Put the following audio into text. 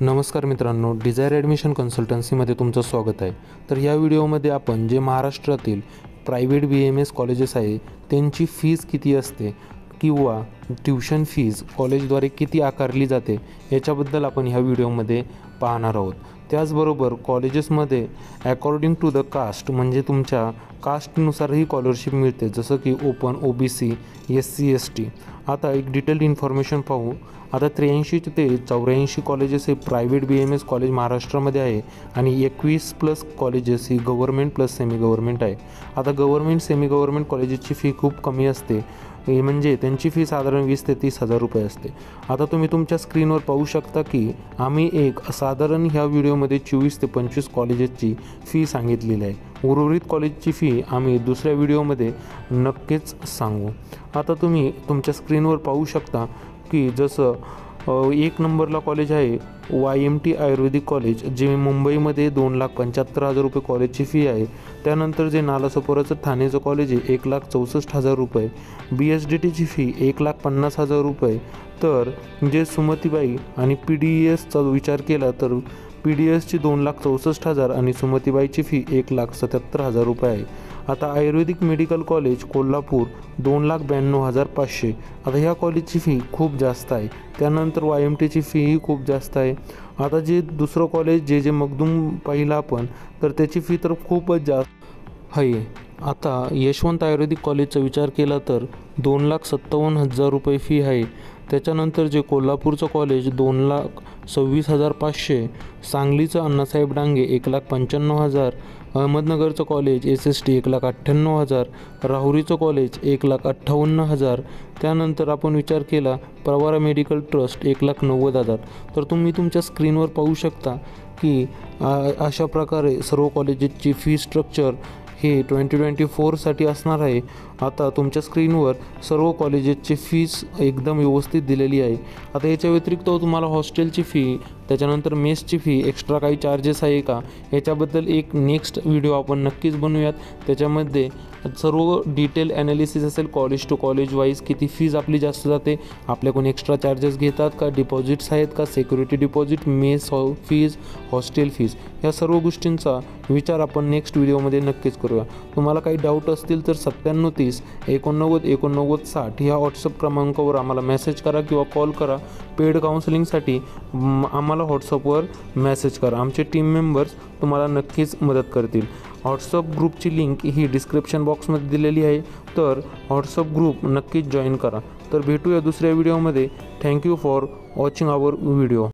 नमस्कार मित्रांनो, Dzire admission कन्सल्टन्सीमध्ये तुमचं स्वागत आहे। तर या व्हिडिओमध्ये आपण जे महाराष्ट्रातील प्रायव्हेट BAMS कॉलेजेस आहे त्यांची फीज किती असते किंवा ट्यूशन फीज कॉलेजद्वारे किती आकारली जाते याच्याबद्दल आपण ह्या व्हिडिओमध्ये पाहणार आहोत। त्याचबरोबर कॉलेजेसमध्ये अकॉर्डिंग टू द कास्ट म्हणजे तुमच्या कास्टनुसारही स्कॉलरशिप मिळते, जसं की ओपन, OBC, SC ST। आता एक डिटेल्ड इन्फॉर्मेशन पाहू। आता 83 ते 84 कॉलेजेस हे प्रायव्हेट BAMS कॉलेज महाराष्ट्रामध्ये आहे आणि 21+ कॉलेजेस ही गव्हर्मेंट प्लस सेमी गव्हर्मेंट आहे। आता गव्हर्मेंट सेमी गव्हर्मेंट कॉलेजेसची फी खूप कमी असते, म्हणजे त्यांची फी साधारण 20 ते 30 हजार रुपये असते। आता तुम्ही तुमच्या स्क्रीनवर पाहू शकता की आम्ही एक साधारण ह्या व्हिडिओमध्ये 24 ते 25 कॉलेजेसची फी सांगितलेली आहे। उर्वरित कॉलेजची फी आम्ही दुसऱ्या व्हिडिओमध्ये नक्कीच सांगू। आता तुम्ही तुमच्या स्क्रीनवर पाहू शकता की जसं 1 नंबरला कॉलेज आहे YMT आयुर्वेदिक कॉलेज, जे मुंबईमध्ये 2,75,000 रुपये कॉलेजची फी आहे। त्यानंतर जे नालासोपाराचं ठाणेचं कॉलेज आहे 1,64,000 रुपये। BSDTची फी 1,50,000 रुपये। तर जे सुमतीबाई आणि PDESचा विचार केला तर PDESची 2,64,000 आणि सुमतीबाईची फी 1,77,000 रुपये आहे। आता आयुर्वेदिक मेडिकल कॉलेज कोल्हापूर 2,92,500। आता ह्या कॉलेजची फी खूप जास्त आहे। त्यानंतर YMTची फीही खूप जास्त आहे। आता जे दुसरं कॉलेज जे मगदूम पाहिलं आपण, तर त्याची फी तर खूपच जास्त आहे। आता यशवंत आयुर्वेदिक कॉलेजचा विचार केला तर 2,57,000 रुपये फी आहे। त्याच्यानंतर जे कोल्हापूरचं कॉलेज 2,26,500, सांगलीचं अण्णासाहेब डांगे 1,95,000, अहमदनगरचं कॉलेज SST 1,98,000, राहुरीचं कॉलेज 1,58,000। त्यानंतर आपण विचार केला प्रवारा मेडिकल ट्रस्ट 1,90,000। तर तुम्ही तुमच्या स्क्रीनवर पाहू शकता की अशा प्रकारे सर्व कॉलेजेसची फी स्ट्रक्चर हे 2024साठी असणार आहे। आता तुमच्या स्क्रीनवर सर्व कॉलेजेसची फीस एकदम व्यवस्थित दिलेली आहे। आता याच्या व्यतिरिक्त तुम्हाला हॉस्टेलची फी, त्याच्यानंतर मेसची फी, एक्स्ट्रा काही चार्जेस आहे का याच्याबद्दल एक नेक्स्ट व्हिडिओ आपण नक्कीच बनवूयात। त्याच्यामध्ये सर्व डिटेल ॲनालिसिस असेल, कॉलेज टू कॉलेज वाईज किती फीज आपली जास्त जाते, आपल्याकडून एक्स्ट्रा चार्जेस घेतात का, डिपॉझिट्स आहेत का, security deposit, mess fees, hostel fees, या सर्व गोष्टींचा विचार आपण नेक्स्ट व्हिडिओमध्ये नक्कीच करूया। तुम्हाला काही डाऊट असतील तर 9730 89 89 60 ह्या व्हॉट्सअप क्रमांकावर आम्हाला मेसेज करा किंवा कॉल करा। पेड काउन्सिलिंगसाठी आम्हाला व्हॉट्सअपवर मेसेज करा, आमचे टीम मेंबर्स तुम्हाला नक्कीच मदत करतील। व्हॉट्सअप ग्रुपची लिंक ही डिस्क्रिप्शन बॉक्समध्ये दिलेली आहे, तर व्हॉट्सअप ग्रुप नक्कीच जॉईन करा। तर भेटूया दुसऱ्या व्हिडिओमध्ये। Thank you for watching our video.